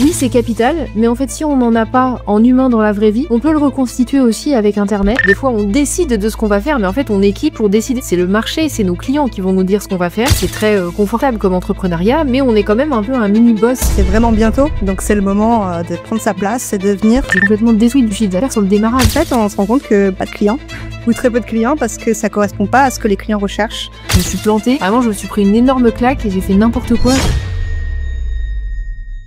Oui, c'est capital, mais en fait, si on n'en a pas en humain dans la vraie vie, on peut le reconstituer aussi avec Internet. Des fois, on décide de ce qu'on va faire, mais en fait, on est qui pour décider? C'est le marché, c'est nos clients qui vont nous dire ce qu'on va faire. C'est très confortable comme entrepreneuriat, mais on est quand même un peu un mini-boss. C'est vraiment bientôt, donc c'est le moment de prendre sa place et de devenir... J'ai complètement détruit du chiffre d'affaires sur le démarrage. En fait, on se rend compte que pas de clients, ou très peu de clients, parce que ça correspond pas à ce que les clients recherchent. Je me suis plantée, vraiment, je me suis pris une énorme claque et j'ai fait n'importe quoi.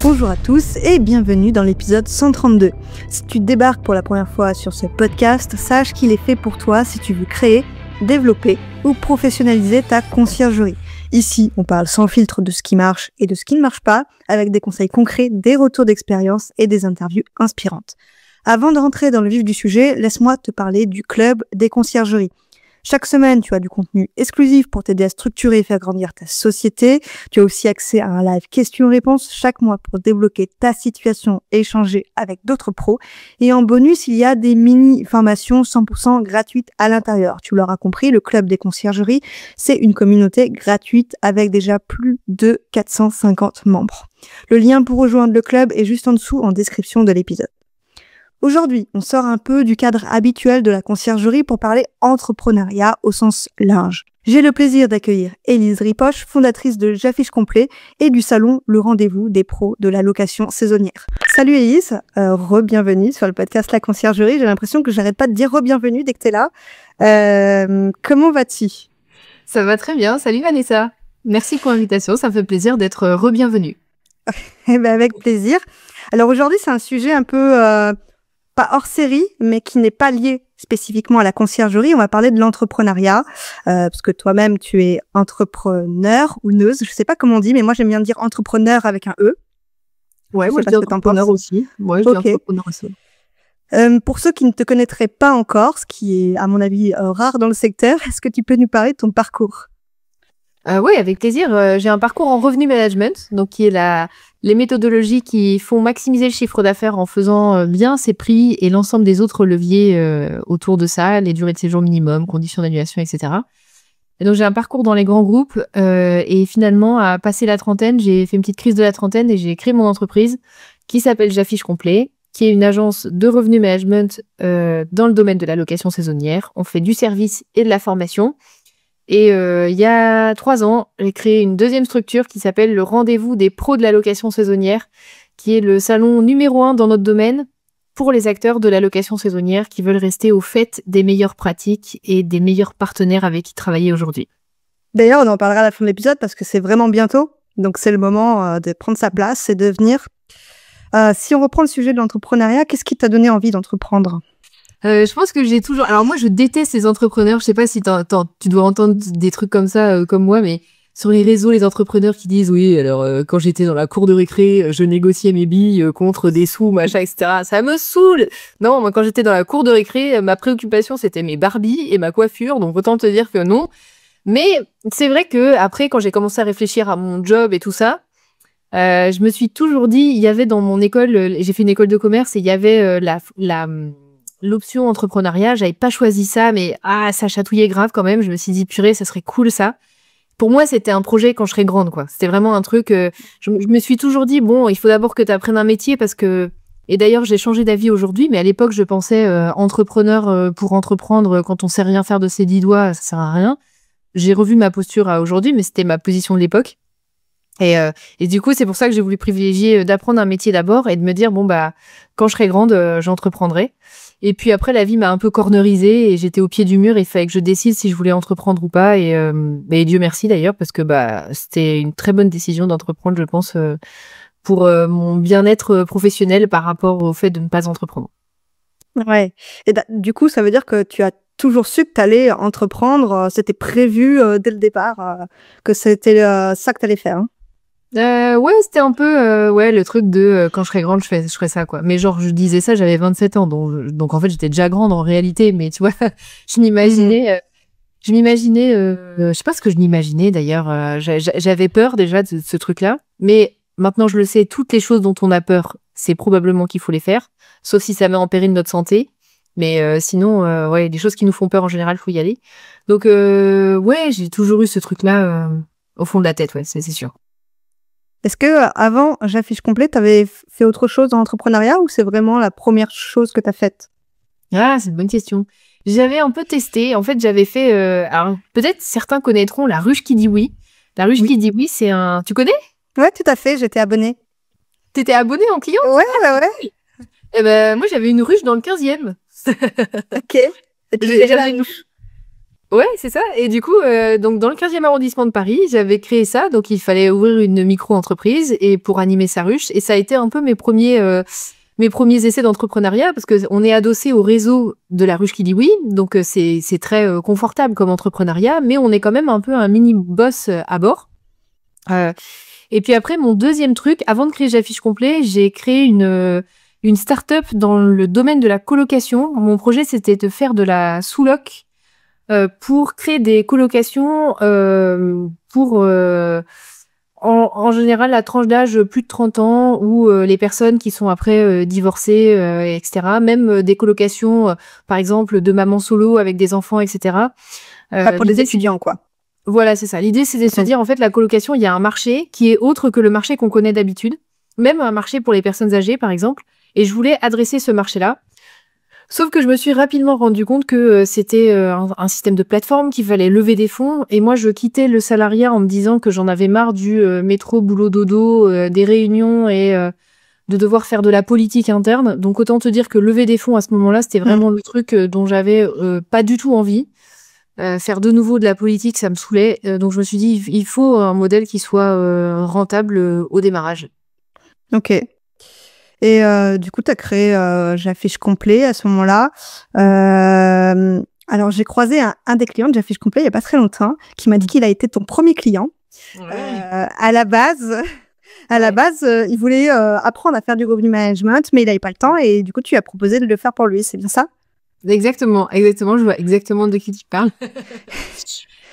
Bonjour à tous et bienvenue dans l'épisode 132. Si tu débarques pour la première fois sur ce podcast, sache qu'il est fait pour toi si tu veux créer, développer ou professionnaliser ta conciergerie. Ici, on parle sans filtre de ce qui marche et de ce qui ne marche pas, avec des conseils concrets, des retours d'expérience et des interviews inspirantes. Avant de rentrer dans le vif du sujet, laisse-moi te parler du Club des conciergeries. Chaque semaine, tu as du contenu exclusif pour t'aider à structurer et faire grandir ta société. Tu as aussi accès à un live questions-réponses chaque mois pour débloquer ta situation et échanger avec d'autres pros. Et en bonus, il y a des mini-formations 100% gratuites à l'intérieur. Tu l'auras compris, le Club des conciergeries, c'est une communauté gratuite avec déjà plus de 450 membres. Le lien pour rejoindre le club est juste en dessous en description de l'épisode. Aujourd'hui, on sort un peu du cadre habituel de la conciergerie pour parler entrepreneuriat au sens large. J'ai le plaisir d'accueillir Élise Ripoche, fondatrice de J'affiche complet et du salon Le Rendez-vous des pros de la location saisonnière. Salut Élise, re-bienvenue sur le podcast La Conciergerie. J'ai l'impression que j'arrête pas de dire re-bienvenue dès que t'es là. Comment vas-tu? Ça va très bien, salut Vanessa. Merci pour l'invitation, ça me fait plaisir d'être re-bienvenue. Eh ben avec plaisir. Alors aujourd'hui, c'est un sujet un peu... pas hors série, mais qui n'est pas lié spécifiquement à la conciergerie. On va parler de l'entrepreneuriat, parce que toi-même, tu es entrepreneur ou neuse. Je sais pas comment on dit, mais moi, j'aime bien dire entrepreneur avec un E. Ouais, moi, je dis entrepreneur aussi. Ouais, je dis entrepreneur aussi. Pour ceux qui ne te connaîtraient pas encore, ce qui est, à mon avis, rare dans le secteur, est-ce que tu peux nous parler de ton parcours? Oui, avec plaisir. J'ai un parcours en revenu management, donc qui est les méthodologies qui font maximiser le chiffre d'affaires en faisant bien ses prix et l'ensemble des autres leviers autour de ça, les durées de séjour minimum, conditions d'annulation, etc. Et donc j'ai un parcours dans les grands groupes et finalement, à passer la trentaine, j'ai fait une petite crise de la trentaine et j'ai créé mon entreprise qui s'appelle J'affiche complet, qui est une agence de revenu management dans le domaine de la location saisonnière. On fait du service et de la formation. Et il y a 3 ans, j'ai créé une deuxième structure qui s'appelle le Rendez-vous des pros de la location saisonnière, qui est le salon numéro 1 dans notre domaine pour les acteurs de la location saisonnière qui veulent rester au fait des meilleures pratiques et des meilleurs partenaires avec qui travailler aujourd'hui. D'ailleurs, on en parlera à la fin de l'épisode parce que c'est vraiment bientôt. Donc, c'est le moment de prendre sa place et de venir. Si on reprend le sujet de l'entrepreneuriat, qu'est-ce qui t'a donné envie d'entreprendre ? Je pense que j'ai toujours... Alors moi, je déteste les entrepreneurs. Je sais pas si tu dois entendre des trucs comme ça, comme moi, mais sur les réseaux, les entrepreneurs qui disent « Oui, alors quand j'étais dans la cour de récré, je négociais mes billes contre des sous, machin, etc. » Ça me saoule. Non, moi, quand j'étais dans la cour de récré, ma préoccupation, c'était mes Barbies et ma coiffure. Donc, autant te dire que non. Mais c'est vrai que après, quand j'ai commencé à réfléchir à mon job et tout ça, je me suis toujours dit, il y avait dans mon école, j'ai fait une école de commerce et il y avait l'option entrepreneuriat, j'avais pas choisi ça, mais ça chatouillait grave quand même. Je me suis dit, purée, ça serait cool ça. Pour moi, c'était un projet quand je serais grande, quoi. C'était vraiment un truc, je me suis toujours dit, bon, il faut d'abord que tu apprennes un métier parce que... Et d'ailleurs, j'ai changé d'avis aujourd'hui, mais à l'époque, je pensais entrepreneur pour entreprendre, quand on sait rien faire de ses 10 doigts, ça sert à rien. J'ai revu ma posture à aujourd'hui, mais c'était ma position de l'époque. Et du coup, c'est pour ça que j'ai voulu privilégier d'apprendre un métier d'abord et de me dire, bon, bah, quand je serai grande, j'entreprendrai. Et puis après, la vie m'a un peu cornerisée et j'étais au pied du mur. Il fallait que je décide si je voulais entreprendre ou pas. Et Dieu merci d'ailleurs, parce que c'était une très bonne décision d'entreprendre, je pense, pour mon bien-être professionnel par rapport au fait de ne pas entreprendre. Ouais. Et du coup, ça veut dire que tu as toujours su que tu allais entreprendre. C'était prévu dès le départ que c'était ça que tu allais faire. Hein. Ouais, c'était un peu le truc de quand je serai grande, je ferai ça, quoi. Mais genre, je disais ça, j'avais 27 ans, donc en fait, j'étais déjà grande en réalité. Mais tu vois, je m'imaginais, je sais pas ce que je m'imaginais d'ailleurs. J'avais peur déjà de ce truc-là. Mais maintenant, je le sais, toutes les choses dont on a peur, c'est probablement qu'il faut les faire, sauf si ça met en péril notre santé. Mais sinon, les choses qui nous font peur en général, faut y aller. Donc j'ai toujours eu ce truc-là au fond de la tête, ouais, c'est sûr. Est-ce que avant J'affiche complet, tu avais fait autre chose dans l'entrepreneuriat ou c'est vraiment la première chose que tu as faite? Ah, c'est une bonne question. J'avais un peu testé. En fait, j'avais fait. Alors, peut-être certains connaîtront la ruche qui dit oui. La ruche Oui. qui dit oui, c'est un. Tu connais? Ouais, tout à fait, j'étais abonnée. T'étais abonné en client? Ouais, ouais. Eh ben, moi, j'avais une ruche dans le 15e. Ok. Et tu faisais la ruche. Ouais, c'est ça. Et du coup, donc dans le 15e arrondissement de Paris, j'avais créé ça. Donc, il fallait ouvrir une micro-entreprise et pour animer sa ruche. Et ça a été un peu mes premiers essais d'entrepreneuriat parce que on est adossé au réseau de la ruche qui dit oui. Donc, c'est très confortable comme entrepreneuriat, mais on est quand même un peu un mini boss à bord. Et puis après, mon deuxième truc, avant de créer J'affiche complet, j'ai créé une start-up dans le domaine de la colocation. Mon projet, c'était de faire de la sous-loc pour créer des colocations pour en général la tranche d'âge plus de 30 ans ou les personnes qui sont après divorcées, etc. Même des colocations, par exemple, de mamans solo avec des enfants, etc. Pas pour des L'idée, étudiants, quoi. voilà, c'est ça. L'idée, c'est de se dire, en fait, la colocation, il y a un marché qui est autre que le marché qu'on connaît d'habitude. Même un marché pour les personnes âgées, par exemple. Et je voulais adresser ce marché-là. Sauf que je me suis rapidement rendu compte que c'était un système de plateforme, qu'il fallait lever des fonds. Et moi, je quittais le salariat en me disant que j'en avais marre du métro, boulot, dodo, des réunions et de devoir faire de la politique interne. Donc, autant te dire que lever des fonds à ce moment-là, c'était vraiment le truc dont j'avais pas du tout envie. Faire de nouveau de la politique, ça me saoulait. Donc, je me suis dit, il faut un modèle qui soit rentable au démarrage. Ok. Et du coup, tu as créé J'affiche complet à ce moment-là. Alors, j'ai croisé un des clients de J'affiche complet il n'y a pas très longtemps qui m'a dit qu'il a été ton premier client. Ouais. À la base, il voulait apprendre à faire du revenu management, mais il n'avait pas le temps et du coup, tu lui as proposé de le faire pour lui. C'est bien ça? Exactement. Je vois exactement de qui tu parles.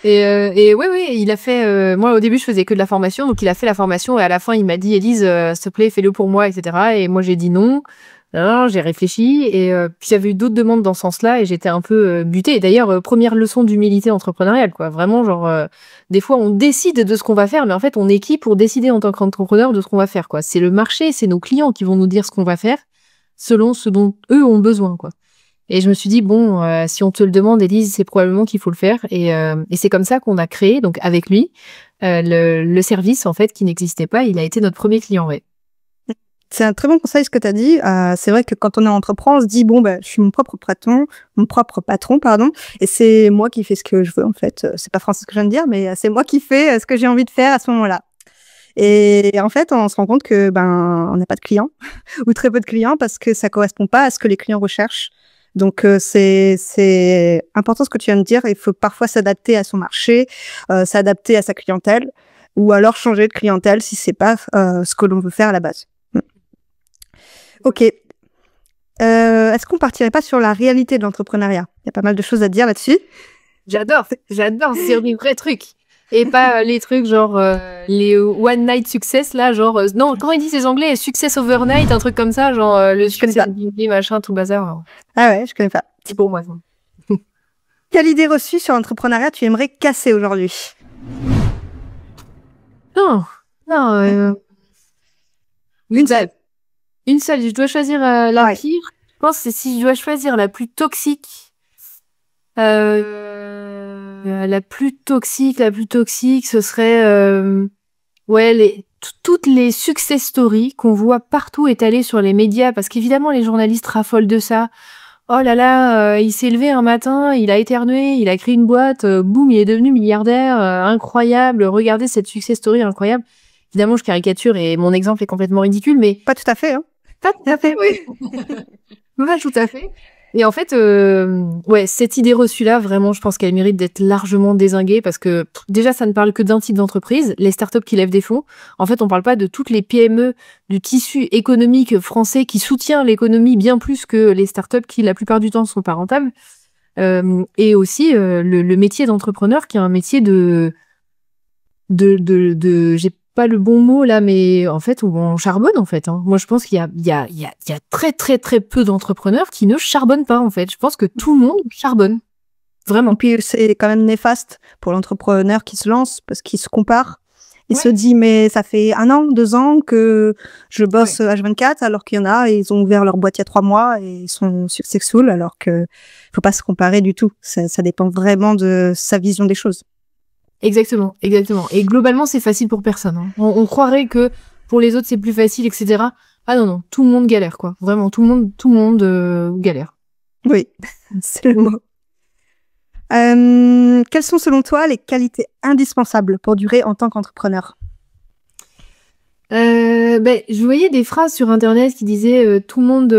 Et ouais, il a fait. Moi, au début, je faisais que de la formation, donc il a fait la formation et à la fin, il m'a dit, Élise, s'il te plaît, fais-le pour moi, etc. Et moi, j'ai dit non. Alors, j'ai réfléchi et puis il y avait eu d'autres demandes dans ce sens-là et j'étais un peu butée. Et d'ailleurs, première leçon d'humilité entrepreneuriale, quoi. Vraiment, genre, des fois, on décide de ce qu'on va faire, mais en fait, on est qui pour décider en tant qu'entrepreneur de ce qu'on va faire, quoi. C'est le marché, c'est nos clients qui vont nous dire ce qu'on va faire selon ce dont eux ont besoin, quoi. Et je me suis dit, bon, si on te le demande, Élise, c'est probablement qu'il faut le faire. Et c'est comme ça qu'on a créé, donc avec lui, le service, en fait, qui n'existait pas. Il a été notre premier client, ouais. C'est un très bon conseil ce que tu as dit. C'est vrai que quand on est entrepreneur, on se dit, bon, je suis mon propre patron, pardon, et c'est moi qui fais ce que je veux, en fait. C'est pas français ce que je viens de dire, mais c'est moi qui fais ce que j'ai envie de faire à ce moment-là. Et en fait, on se rend compte que on n'a pas de clients ou très peu de clients parce que ça correspond pas à ce que les clients recherchent. Donc c'est important ce que tu viens de dire. Il faut parfois s'adapter à son marché, s'adapter à sa clientèle, ou alors changer de clientèle si c'est pas ce que l'on veut faire à la base. Ok. Est-ce qu'on partirait pas sur la réalité de l'entrepreneuriat? Il y a pas mal de choses à dire là-dessus. J'adore, c'est des vrais trucs. Et pas les trucs genre les one night success là, genre non, comment ils disent les Anglais, success overnight, un truc comme ça, genre le succès de machin, tout bazar. Ah ouais, je connais pas. C'est pour moi ça. Quelle idée reçue sur l'entrepreneuriat tu aimerais casser aujourd'hui? Non, une seule. Je dois choisir la pire. Je pense que si je dois choisir la plus toxique. La plus toxique, ce serait toutes les success stories qu'on voit partout étalées sur les médias, parce qu'évidemment les journalistes raffolent de ça. Oh là là, il s'est levé un matin, il a éternué, il a créé une boîte, boum, il est devenu milliardaire, incroyable. Regardez cette success story incroyable. Évidemment, je caricature et mon exemple est complètement ridicule, mais pas tout à fait, hein. Pas tout à fait, oui. Pas tout à fait. Et en fait, cette idée reçue-là, vraiment, je pense qu'elle mérite d'être largement dézinguée parce que déjà, ça ne parle que d'un type d'entreprise, les startups qui lèvent des fonds. En fait, on parle pas de toutes les PME du tissu économique français qui soutient l'économie bien plus que les startups qui, la plupart du temps, sont pas rentables. Et aussi le métier d'entrepreneur qui est un métier de j'ai pas le bon mot là, mais en fait, où on charbonne en fait. Hein. Moi, je pense qu'il y a très très très peu d'entrepreneurs qui ne charbonnent pas en fait. Je pense que tout le monde charbonne. Vraiment. Puis c'est quand même néfaste pour l'entrepreneur qui se lance parce qu'il se compare Il se dit, mais ça fait 1 an, 2 ans que je bosse H24, alors qu'il y en a, ils ont ouvert leur boîte il y a 3 mois et ils sont successful, alors que faut pas se comparer du tout. Ça dépend vraiment de sa vision des choses. Exactement. Et globalement, c'est facile pour personne. Hein. On croirait que pour les autres, c'est plus facile, etc. Ah non, tout le monde galère, quoi. Vraiment, tout le monde galère. Oui, c'est le mot. Quelles sont selon toi les qualités indispensables pour durer en tant qu'entrepreneur? Je voyais des phrases sur internet qui disaient tout le monde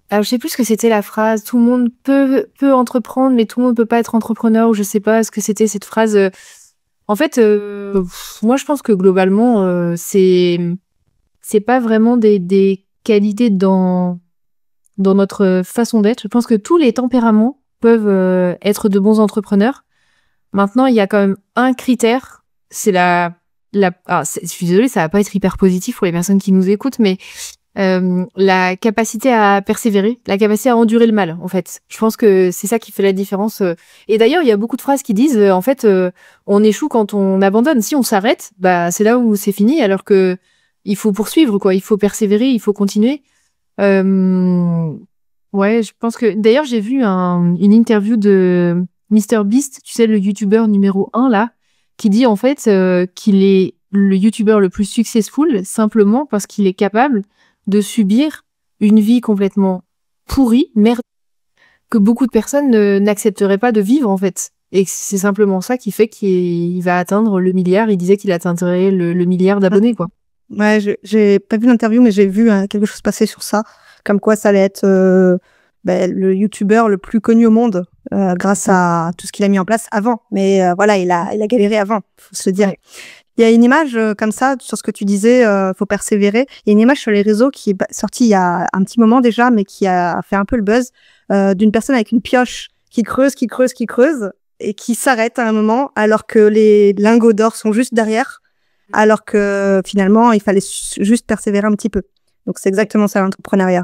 alors je sais plus ce que c'était la phrase, tout le monde peut entreprendre mais tout le monde peut pas être entrepreneur, ou je sais pas ce que c'était cette phrase. En fait moi je pense que globalement c'est pas vraiment des qualités dans notre façon d'être. Je pense que tous les tempéraments peuvent être de bons entrepreneurs. Maintenant, il y a quand même un critère, c'est je suis désolée, ça va pas être hyper positif pour les personnes qui nous écoutent, mais la capacité à persévérer, la capacité à endurer le mal, en fait. Je pense que c'est ça qui fait la différence. Et d'ailleurs, il y a beaucoup de phrases qui disent, en fait, on échoue quand on abandonne. Si on s'arrête, bah c'est là où c'est fini, alors que il faut poursuivre, quoi. Il faut persévérer, il faut continuer. Ouais, je pense que... D'ailleurs, j'ai vu une interview de MrBeast, tu sais, le youtubeur numéro 1, là, qui dit, en fait, qu'il est le youtubeur le plus successful simplement parce qu'il est capable de subir une vie complètement pourrie, merde, que beaucoup de personnes n'accepteraient pas de vivre, en fait. Et c'est simplement ça qui fait qu'il va atteindre le milliard. Il disait qu'il atteindrait le milliard d'abonnés, quoi. Ouais, j'ai pas vu l'interview, mais j'ai vu quelque chose passer sur ça, comme quoi ça allait être le youtubeur le plus connu au monde grâce à tout ce qu'il a mis en place avant. Mais voilà, il a galéré avant, faut se le dire. Ouais. Il y a une image comme ça sur ce que tu disais, faut persévérer. Il y a une image sur les réseaux qui est sortie il y a un petit moment déjà, mais qui a fait un peu le buzz, d'une personne avec une pioche qui creuse et qui s'arrête à un moment alors que les lingots d'or sont juste derrière. Alors que finalement, il fallait juste persévérer un petit peu. Donc, c'est exactement ça, l'entrepreneuriat.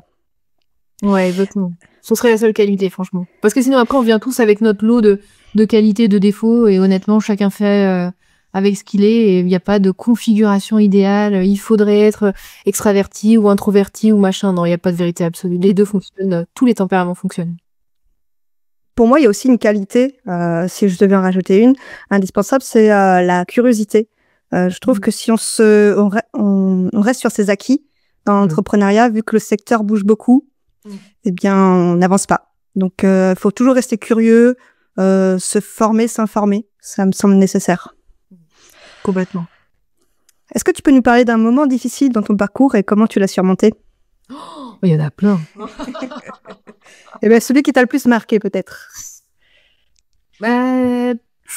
Ouais, exactement. Ce serait la seule qualité, franchement. Parce que sinon, après, on vient tous avec notre lot de qualités, de défauts, et honnêtement, chacun fait avec ce qu'il est, et il n'y a pas de configuration idéale. Il faudrait être extraverti ou introverti ou machin. Non, il n'y a pas de vérité absolue. Les deux fonctionnent, tous les tempéraments fonctionnent. Pour moi, il y a aussi une qualité, si je devais en rajouter une, indispensable, c'est la curiosité. Je trouve que si on reste sur ses acquis dans l'entrepreneuriat, vu que le secteur bouge beaucoup, eh bien, on n'avance pas. Donc, faut toujours rester curieux, se former, s'informer. Ça me semble nécessaire. Complètement. Est-ce que tu peux nous parler d'un moment difficile dans ton parcours et comment tu l'as surmonté? Oh, il y en a plein. Eh bien, celui qui t'a le plus marqué, peut-être.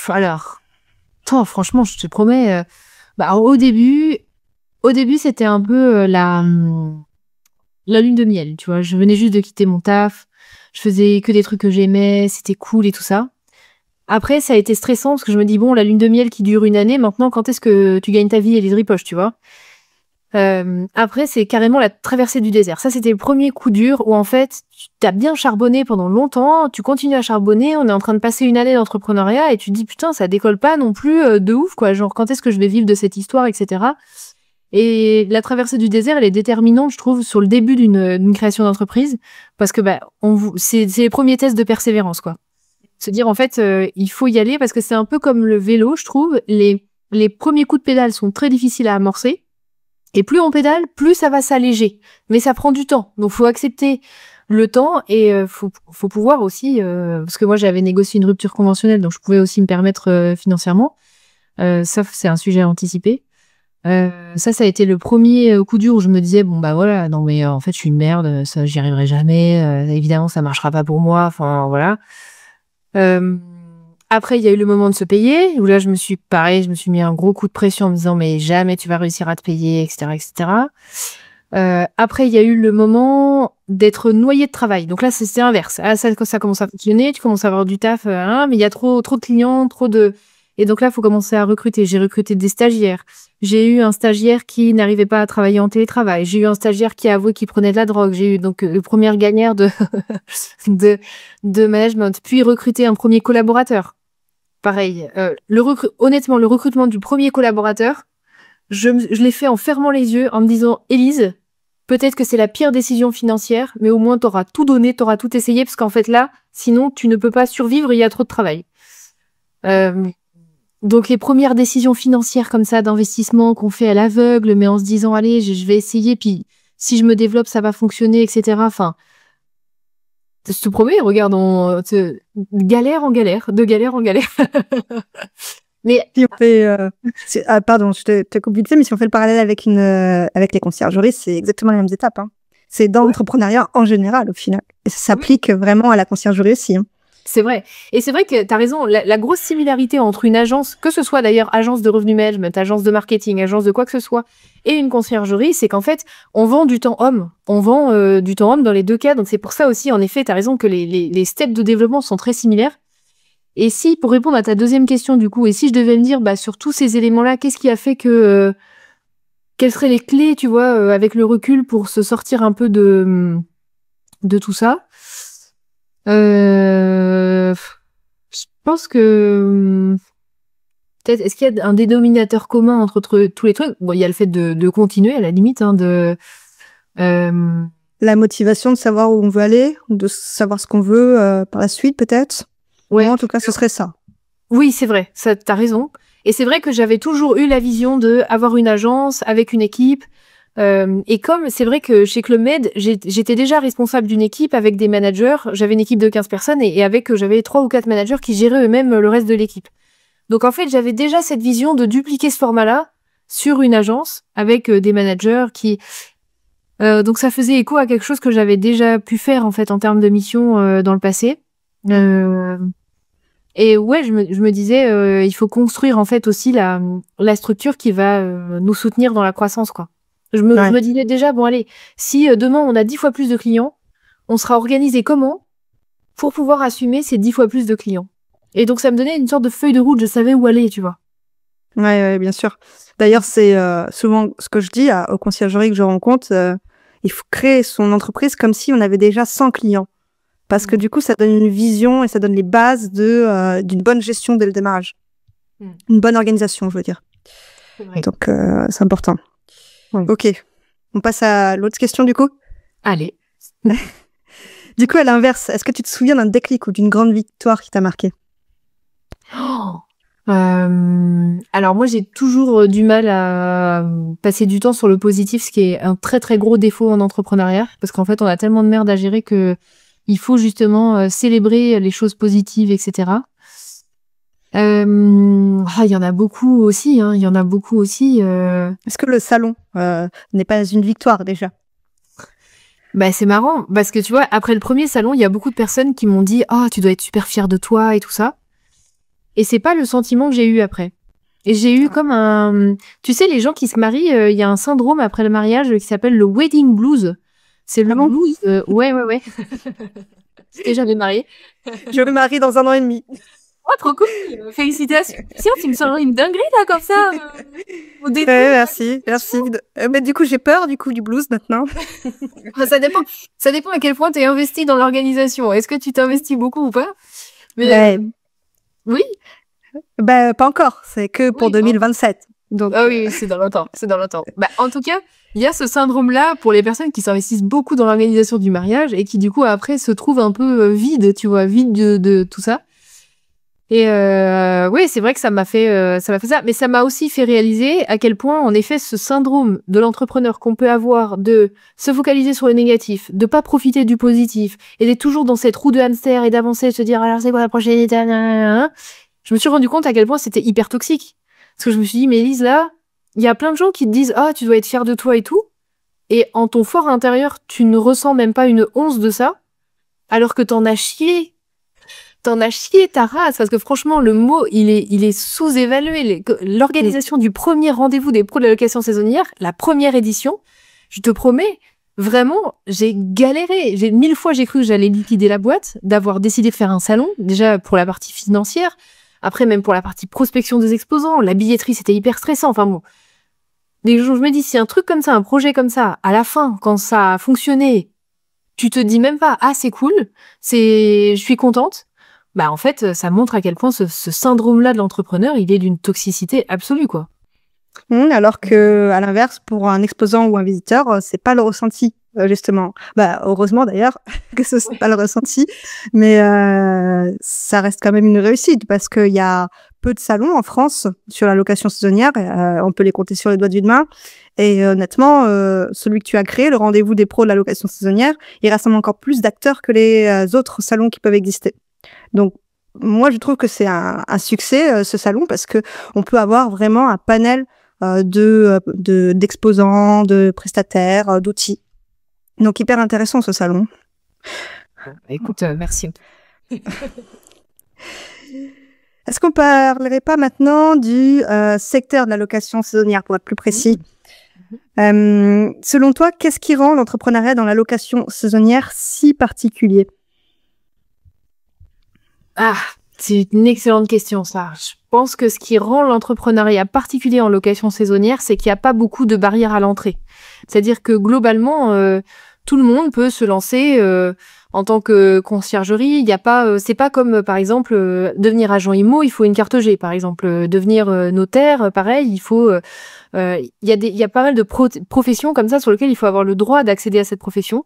Alors, franchement, je te promets... au début, c'était un peu la lune de miel, tu vois. Je venais juste de quitter mon taf, je faisais que des trucs que j'aimais, c'était cool et tout ça. Après, ça a été stressant parce que je me dis, bon, la lune de miel qui dure 1 année, maintenant, quand est-ce que tu gagnes ta vie et les ripoches, tu vois? Après, c'est carrément la traversée du désert. Ça, c'était le premier coup dur où, en fait, tu as bien charbonné pendant longtemps, tu continues à charbonner, on est en train de passer 1 année d'entrepreneuriat et tu te dis, putain, ça décolle pas non plus de ouf, quoi. Genre, quand est-ce que je vais vivre de cette histoire, etc. Et la traversée du désert, elle est déterminante, je trouve, sur le début d'une création d'entreprise parce que, c'est les premiers tests de persévérance, quoi. Se dire, en fait, il faut y aller parce que c'est un peu comme le vélo, je trouve. Les premiers coups de pédale sont très difficiles à amorcer. Et plus on pédale, plus ça va s'alléger. Mais ça prend du temps. Donc, faut accepter le temps et faut pouvoir aussi... parce que moi, j'avais négocié une rupture conventionnelle, donc je pouvais aussi me permettre financièrement. Ça, c'est un sujet à anticiper. Ça a été le premier coup dur où je me disais, bon, bah voilà, non mais en fait, je suis une merde, ça, j'y arriverai jamais. Évidemment, ça marchera pas pour moi. Enfin, voilà. Après, il y a eu le moment de se payer, où là, je me suis mis un gros coup de pression en me disant, mais jamais tu vas réussir à te payer, etc., etc. Après, il y a eu le moment d'être noyé de travail. Donc là, c'était inverse. Ah, ça commence à fonctionner, tu commences à avoir du taf, mais il y a trop de clients, et donc là, il faut commencer à recruter. J'ai recruté des stagiaires. J'ai eu un stagiaire qui n'arrivait pas à travailler en télétravail. J'ai eu un stagiaire qui a avoué qu'il prenait de la drogue. J'ai eu donc le première gagnère de management. Puis recruter un premier collaborateur. pareil. Honnêtement, le recrutement du premier collaborateur, je l'ai fait en fermant les yeux, en me disant, Élise, peut-être que c'est la pire décision financière, mais au moins t'auras tout donné, t'auras tout essayé, parce qu'en fait là, sinon tu ne peux pas survivre, il y a trop de travail. Donc les premières décisions financières comme ça, d'investissement qu'on fait à l'aveugle, mais en se disant, allez, je vais essayer, puis si je me développe, ça va fonctionner, etc. Enfin, je te promets, regarde, galère en galère, de galère en galère. Mais Si on fait, pardon, je te coupe vite fait, mais si on fait le parallèle avec avec les conciergeries, c'est exactement les mêmes étapes. Hein. C'est dans l'entrepreneuriat en général, au final. Et ça s'applique vraiment à la conciergerie aussi. Hein. c'est vrai. Et c'est vrai que tu as raison, la grosse similarité entre une agence, que ce soit d'ailleurs agence de revenu management, agence de marketing, agence de quoi que ce soit, et une conciergerie, c'est qu'en fait, on vend du temps homme. On vend du temps homme dans les deux cas. Donc c'est pour ça aussi, en effet, tu as raison que les steps de développement sont très similaires. Et si, pour répondre à ta deuxième question, du coup, et si je devais me dire, bah, sur tous ces éléments-là, qu'est-ce qui a fait que, quelles seraient les clés, tu vois, avec le recul pour se sortir un peu de tout ça? Je pense que, peut-être, est-ce qu'il y a un dénominateur commun entre tous les trucs? Bon, il y a le fait de continuer, à la limite, hein, La motivation de savoir où on veut aller, de savoir ce qu'on veut par la suite, peut-être. ouais. Moi, en tout cas, ce serait ça. Oui, c'est vrai, ça, t'as raison. Et c'est vrai que j'avais toujours eu la vision de avoir une agence avec une équipe. Et comme c'est vrai que chez Club Med, j'étais déjà responsable d'une équipe avec des managers. J'avais une équipe de 15 personnes et j'avais 3 ou 4 managers qui géraient eux-mêmes le reste de l'équipe. Donc en fait, j'avais déjà cette vision de dupliquer ce format-là sur une agence avec des managers qui... donc ça faisait écho à quelque chose que j'avais déjà pu faire en fait en termes de mission dans le passé. Et ouais, je me disais, il faut construire en fait aussi la structure qui va nous soutenir dans la croissance, quoi. Je me disais déjà, bon allez, si demain on a 10 fois plus de clients, on sera organisé comment pour pouvoir assumer ces 10 fois plus de clients. Et donc ça me donnait une sorte de feuille de route, je savais où aller, tu vois. Ouais, bien sûr. D'ailleurs, c'est souvent ce que je dis aux conciergeries que je rencontre, il faut créer son entreprise comme si on avait déjà 100 clients. Parce que du coup, ça donne une vision et ça donne les bases d'une bonne gestion dès le démarrage. Une bonne organisation, je veux dire. Donc, c'est important. Ok. On passe à l'autre question, du coup. Allez. Du coup, à l'inverse, est-ce que tu te souviens d'un déclic ou d'une grande victoire qui t'a marqué? Alors moi, j'ai toujours du mal à passer du temps sur le positif, ce qui est un très très gros défaut en entrepreneuriat. Parce qu'en fait, on a tellement de merde à gérer que il faut justement célébrer les choses positives, etc. Il y en a beaucoup aussi. Il y en a beaucoup aussi. Est-ce que le salon n'est pas une victoire déjà? Bah c'est marrant parce que tu vois, après le premier salon, il y a beaucoup de personnes qui m'ont dit « Oh, tu dois être super fière de toi et tout ça ». Et c'est pas le sentiment que j'ai eu après. Et j'ai eu comme un... Tu sais, les gens qui se marient, il y a un syndrome après le mariage qui s'appelle le wedding blues. C'est le blues. Ouais. Tu t'es jamais mariée? Je me marie dans 1 an et demi. Oh, trop cool! Félicitations! Sinon, tu me sens une dinguerie, là, comme ça. Merci. Mais du coup, j'ai peur, du blues, maintenant. Ça dépend à quel point tu es investi dans l'organisation. Est-ce que tu t'investis beaucoup ou pas? Mais, oui? Bah, pas encore. C'est que pour 2027. Donc, ah oui, c'est dans longtemps. Bah, en tout cas, il y a ce syndrome-là pour les personnes qui s'investissent beaucoup dans l'organisation du mariage et qui, du coup, après, se trouvent un peu vides, tu vois, vides de tout ça. Et oui, c'est vrai que ça m'a fait ça, mais ça m'a aussi fait réaliser à quel point, en effet, ce syndrome de l'entrepreneur qu'on peut avoir de se focaliser sur le négatif, de pas profiter du positif, et d'être toujours dans cette roue de hamster et d'avancer, de se dire alors c'est quoi la prochaine étape, je me suis rendu compte à quel point c'était hyper toxique. Parce que je me suis dit, mais Elise, là, il y a plein de gens qui te disent tu dois être fière de toi et tout, et en ton fort intérieur, tu ne ressens même pas une once de ça, alors que t'en as chié ta race, parce que franchement, le mot, il est sous-évalué. L'organisation du premier rendez-vous des pros de la location saisonnière, la première édition, je te promets, vraiment, j'ai galéré. 1000 fois, j'ai cru que j'allais liquider la boîte, d'avoir décidé de faire un salon, déjà pour la partie financière, après même pour la partie prospection des exposants, la billetterie, c'était hyper stressant. Enfin bon, je me dis, si un truc comme ça, un projet comme ça, à la fin, quand ça a fonctionné, tu te dis même pas, c'est cool, je suis contente. bah en fait, ça montre à quel point ce syndrome-là de l'entrepreneur, il est d'une toxicité absolue, quoi. Alors que, à l'inverse, pour un exposant ou un visiteur, c'est pas le ressenti, justement. Bah, heureusement d'ailleurs que ce soit pas le ressenti, mais ça reste quand même une réussite parce qu'il y a peu de salons en France sur la location saisonnière. On peut les compter sur les doigts d'une main. Et honnêtement, celui que tu as créé, le rendez-vous des pros de la location saisonnière, il rassemble encore plus d'acteurs que les autres salons qui peuvent exister. Donc, moi, je trouve que c'est un succès, ce salon, parce que on peut avoir vraiment un panel d'exposants, de prestataires, d'outils. Donc, hyper intéressant, ce salon. Écoute, merci. Est-ce qu'on parlerait pas maintenant du secteur de la location saisonnière, pour être plus précis? Selon toi, qu'est-ce qui rend l'entrepreneuriat dans la location saisonnière si particulier? Ah, c'est une excellente question, ça. Je pense que ce qui rend l'entrepreneuriat particulier en location saisonnière, c'est qu'il n'y a pas beaucoup de barrières à l'entrée. C'est-à-dire que globalement, tout le monde peut se lancer en tant que conciergerie. Il y a pas, c'est pas comme par exemple devenir agent IMO, il faut une carte G. Par exemple, devenir notaire, pareil, il faut. Il y a pas mal de professions comme ça sur lesquelles il faut avoir le droit d'accéder à cette profession.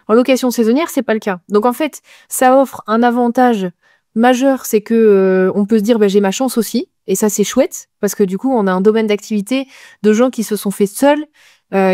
En location saisonnière, c'est pas le cas. Donc en fait, ça offre un avantage majeur, c'est que on peut se dire j'ai ma chance aussi, et ça c'est chouette parce que du coup on a un domaine d'activité de gens qui se sont faits seuls,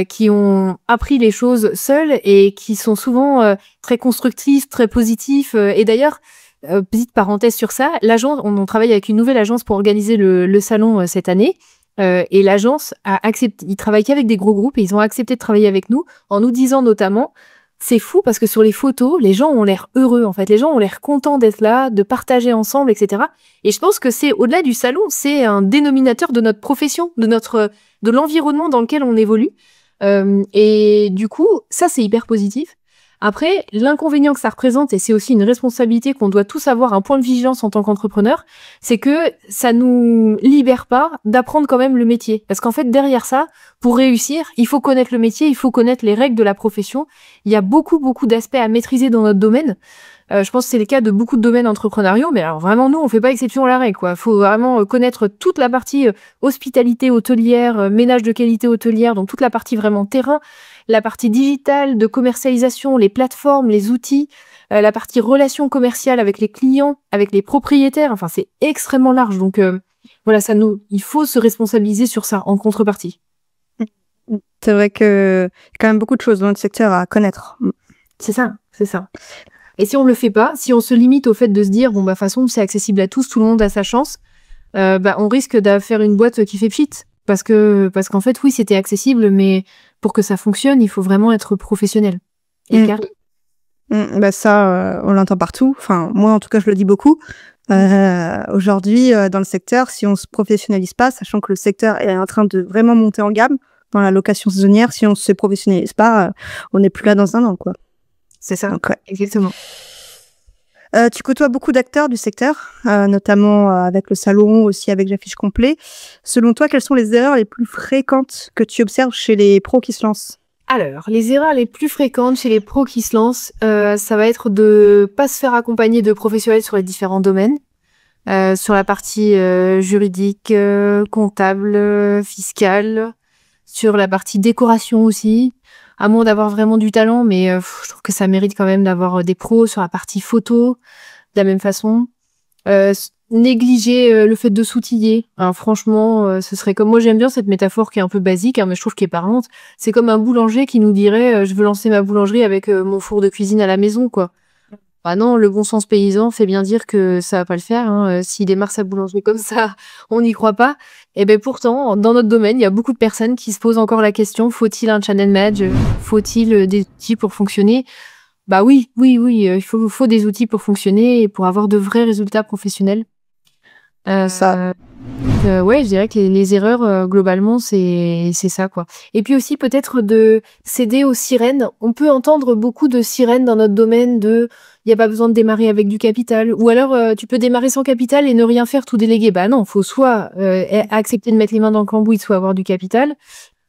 qui ont appris les choses seuls et qui sont souvent très constructifs, très positifs. Et d'ailleurs, petite parenthèse sur ça, l'agence, on travaille avec une nouvelle agence pour organiser le salon cette année. Et l'agence a accepté, ils travaillent qu'avec des gros groupes et ils ont accepté de travailler avec nous en nous disant notamment. C'est fou parce que sur les photos, les gens ont l'air heureux, en fait. Les gens ont l'air contents d'être là, de partager ensemble, etc. Et je pense que c'est, au-delà du salon, c'est un dénominateur de notre profession, de l'environnement dans lequel on évolue. Et du coup, ça, c'est hyper positif. Après, l'inconvénient que ça représente, et c'est aussi une responsabilité qu'on doit tous avoir, un point de vigilance en tant qu'entrepreneur, c'est que ça nous libère pas d'apprendre quand même le métier. Parce qu'en fait, derrière ça, pour réussir, il faut connaître le métier, il faut connaître les règles de la profession. Il y a beaucoup d'aspects à maîtriser dans notre domaine. Je pense que c'est le cas de beaucoup de domaines entrepreneuriaux, mais alors vraiment, nous, on fait pas exception à la règle, quoi. Faut vraiment connaître toute la partie hospitalité hôtelière, ménage de qualité hôtelière, donc toute la partie vraiment terrain, la partie digitale, de commercialisation, les plateformes, les outils, la partie relations commerciales avec les clients, avec les propriétaires. Enfin, c'est extrêmement large. Donc, voilà, il faut se responsabiliser sur ça en contrepartie. C'est vrai que y a quand même beaucoup de choses dans notre secteur à connaître. C'est ça. Et si on le fait pas, si on se limite au fait de se dire, de toute façon, c'est accessible à tous, tout le monde a sa chance, on risque de faire une boîte qui fait pchit. Parce qu'en fait, oui, c'était accessible, mais pour que ça fonctionne, il faut vraiment être professionnel. Et carré. Ça, on l'entend partout. Enfin, moi, en tout cas, je le dis beaucoup. Aujourd'hui, dans le secteur, si on se professionnalise pas, sachant que le secteur est en train de vraiment monter en gamme dans la location saisonnière, si on se professionnalise pas, on n'est plus là dans un an, quoi. C'est ça. Donc, ouais. Exactement. Tu côtoies beaucoup d'acteurs du secteur, notamment avec le salon, aussi avec J'affiche complet. Selon toi, quelles sont les erreurs les plus fréquentes que tu observes chez les pros qui se lancent? Alors, les erreurs les plus fréquentes chez les pros qui se lancent, ça va être de pas se faire accompagner de professionnels sur les différents domaines, sur la partie juridique, comptable, fiscale, sur la partie décoration aussi, à moins d'avoir vraiment du talent, mais je trouve que ça mérite quand même d'avoir des pros sur la partie photo, de la même façon. Négliger le fait de s'outiller. Alors franchement, ce serait comme, moi j'aime bien cette métaphore qui est un peu basique, mais je trouve qu'elle est parlante. C'est comme un boulanger qui nous dirait je veux lancer ma boulangerie avec mon four de cuisine à la maison, quoi. Bah non, le bon sens paysan fait bien dire que ça va pas le faire. S'il démarre sa boulangerie comme ça, on n'y croit pas. Et ben pourtant, dans notre domaine, il y a beaucoup de personnes qui se posent encore la question, faut-il un channel manager? Faut-il des outils pour fonctionner? Bah oui, il faut des outils pour fonctionner et pour avoir de vrais résultats professionnels. Ouais, je dirais que les erreurs, globalement, c'est ça, quoi. Et puis aussi, peut-être de céder aux sirènes. On peut entendre beaucoup de sirènes dans notre domaine il n'y a pas besoin de démarrer avec du capital. Ou alors, tu peux démarrer sans capital et ne rien faire, tout déléguer. Bah non, faut soit accepter de mettre les mains dans le cambouis, soit avoir du capital.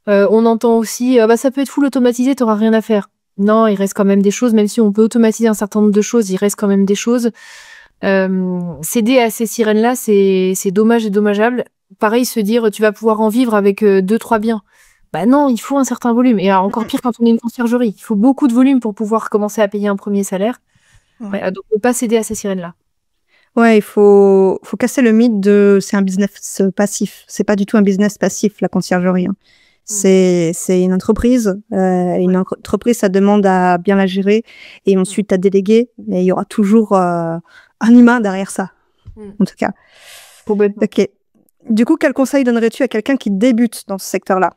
On entend aussi, ça peut être full automatisé, t'auras rien à faire. Non, il reste quand même des choses, même si on peut automatiser un certain nombre de choses, il reste quand même des choses. Céder à ces sirènes-là, c'est dommage et dommageable. Pareil, se dire tu vas pouvoir en vivre avec 2-3 biens. Bah non, il faut un certain volume. Et alors, encore pire quand on est une conciergerie. Il faut beaucoup de volume pour pouvoir commencer à payer un premier salaire. Ouais, donc ne pas céder à ces sirènes-là. Ouais, il faut casser le mythe de c'est un business passif. C'est pas du tout un business passif, la conciergerie. Hein. C'est une entreprise. Une entreprise, ça demande à bien la gérer et ensuite à déléguer. Mais il y aura toujours un humain derrière ça, en tout cas. Ok. Du coup, quel conseil donnerais-tu à quelqu'un qui débute dans ce secteur-là?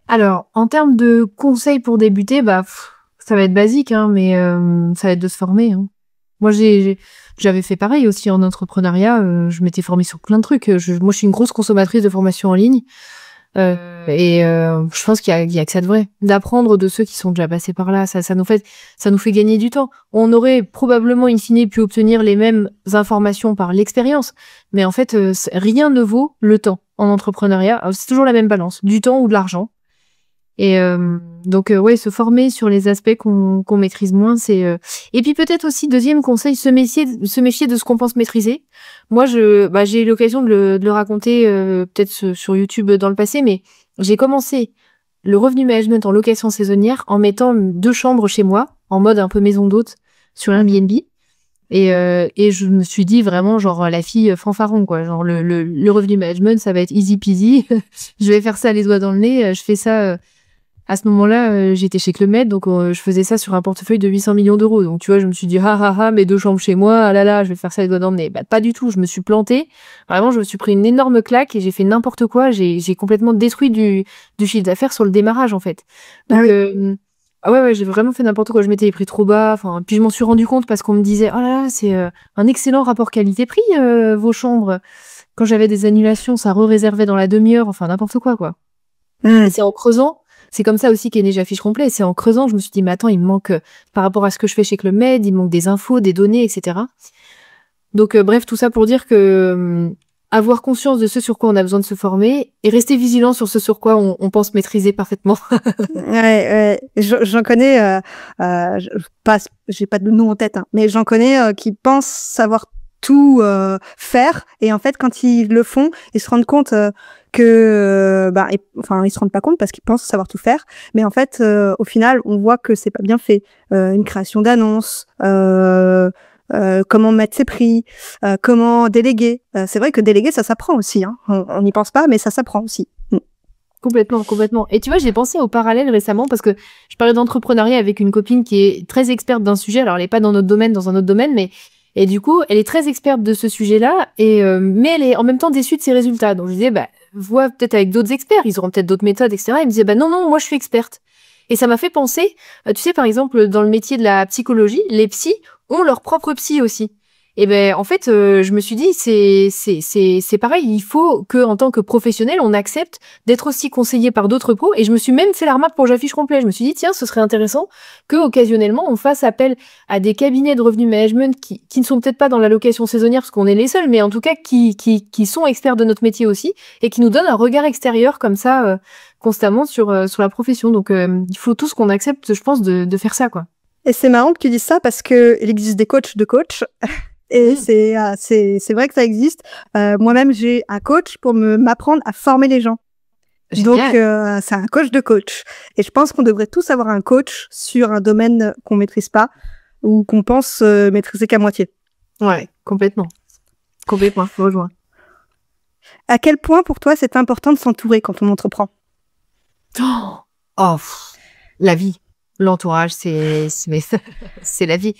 Alors, en termes de conseils pour débuter, ça va être basique, hein, mais ça va être de se former. Hein. Moi, j'avais fait pareil aussi en entrepreneuriat. Je m'étais formée sur plein de trucs. Moi, je suis une grosse consommatrice de formation en ligne. Je pense qu'il y a que ça de vrai. D'apprendre de ceux qui sont déjà passés par là. Ça nous fait gagner du temps. On aurait probablement, in fine, pu obtenir les mêmes informations par l'expérience. Mais en fait, rien ne vaut le temps en entrepreneuriat. Alors, c'est toujours la même balance. Du temps ou de l'argent. Et donc ouais, se former sur les aspects qu'on maîtrise moins, c'est et puis peut-être aussi deuxième conseil, se méfier de ce qu'on pense maîtriser. Moi j'ai eu l'occasion de le raconter peut-être sur YouTube dans le passé, mais j'ai commencé le revenu management en location saisonnière en mettant 2 chambres chez moi en mode un peu maison d'hôte sur Airbnb. Et je me suis dit vraiment genre la fille fanfaron quoi, genre le revenu management ça va être easy peasy. Je vais faire ça les doigts dans le nez, je fais ça à ce moment-là, j'étais chez Club Med, donc je faisais ça sur un portefeuille de 800 millions d'euros. Donc tu vois, je me suis dit mes 2 chambres chez moi, ah là là, je vais faire ça les doigts dans le nez. Bah pas du tout, je me suis plantée. Vraiment, je me suis pris une énorme claque et j'ai fait n'importe quoi, j'ai complètement détruit du chiffre d'affaires sur le démarrage en fait. Donc ouais, j'ai vraiment fait n'importe quoi, je m'étais pris trop bas, enfin puis je m'en suis rendu compte parce qu'on me disait "Oh là là, c'est un excellent rapport qualité-prix vos chambres." Quand j'avais des annulations, ça réservait dans la demi-heure, enfin n'importe quoi. Et c'est en creusant. C'est comme ça aussi qu'est né J'affiche complet. C'est en creusant, je me suis dit, mais attends, il me manque, par rapport à ce que je fais chez Club Med, il me manque des infos, des données, etc. Donc, bref, tout ça pour dire que avoir conscience de ce sur quoi on a besoin de se former et rester vigilant sur ce sur quoi on pense maîtriser parfaitement. Ouais, j'en connais, j'ai pas de nom en tête, hein, mais j'en connais qui pensent savoir tout faire et en fait quand ils le font ils se rendent compte que ils se rendent pas compte parce qu'ils pensent savoir tout faire mais en fait au final on voit que c'est pas bien fait, une création d'annonce, comment mettre ses prix, comment déléguer, c'est vrai que déléguer ça s'apprend aussi, hein. On n'y pense pas mais ça s'apprend aussi. Complètement. Et tu vois, j'ai pensé au parallèle récemment parce que je parlais d'entrepreneuriat avec une copine qui est très experte d'un sujet. Alors, elle est pas dans notre domaine, dans un autre domaine, et du coup, elle est très experte de ce sujet-là, mais elle est en même temps déçue de ses résultats. Donc, je disais, vois peut-être avec d'autres experts, ils auront peut-être d'autres méthodes, etc. Elle me disait, non, moi, je suis experte. Et ça m'a fait penser, tu sais, par exemple, dans le métier de la psychologie, les psys ont leur propre psy aussi. Et en fait, je me suis dit, c'est pareil, il faut que, en tant que professionnel, on accepte d'être aussi conseillé par d'autres pros. Et je me suis même fait la remarque pour J'affiche complet. Je me suis dit, tiens, ce serait intéressant que, occasionnellement, on fasse appel à des cabinets de revenu management qui ne sont peut-être pas dans la location saisonnière parce qu'on est les seuls, mais en tout cas, qui sont experts de notre métier aussi et qui nous donnent un regard extérieur comme ça, constamment sur la profession. Donc, il faut tous qu'on accepte, je pense, de faire ça, quoi. Et c'est marrant que tu dises ça parce que il existe des coachs de coachs. Et c'est vrai que ça existe. Moi-même, j'ai un coach pour m'apprendre à former les gens. Génial. Donc, c'est un coach de coach. Et je pense qu'on devrait tous avoir un coach sur un domaine qu'on maîtrise pas ou qu'on pense maîtriser qu'à moitié. Ouais, complètement. Je rejoins. À quel point, pour toi, c'est important de s'entourer quand on entreprend? La vie. L'entourage, c'est la vie.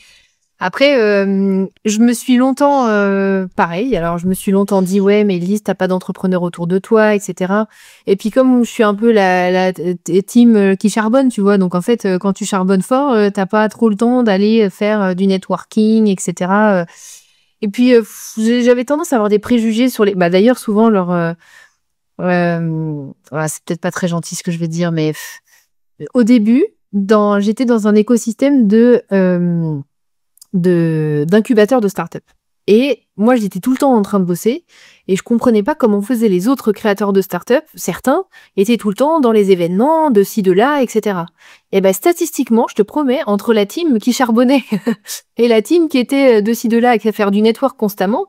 Après, je me suis longtemps pareil. Alors, je me suis longtemps dit ouais, mais Lise, t'as pas d'entrepreneur autour de toi, etc. Et puis comme je suis un peu la team qui charbonne, tu vois. Donc en fait, quand tu charbonnes fort, t'as pas trop le temps d'aller faire du networking, etc. Et puis j'avais tendance à avoir des préjugés sur les. D'ailleurs, souvent c'est peut-être pas très gentil ce que je vais dire, mais au début, j'étais dans un écosystème d'incubateurs de start-up. Et moi, j'étais tout le temps en train de bosser et je comprenais pas comment faisaient les autres créateurs de start-up. Certains étaient tout le temps dans les événements, de ci, de là, etc. Et ben, statistiquement, je te promets, entre la team qui charbonnait et la team qui était de ci, de là, et à faire du network constamment,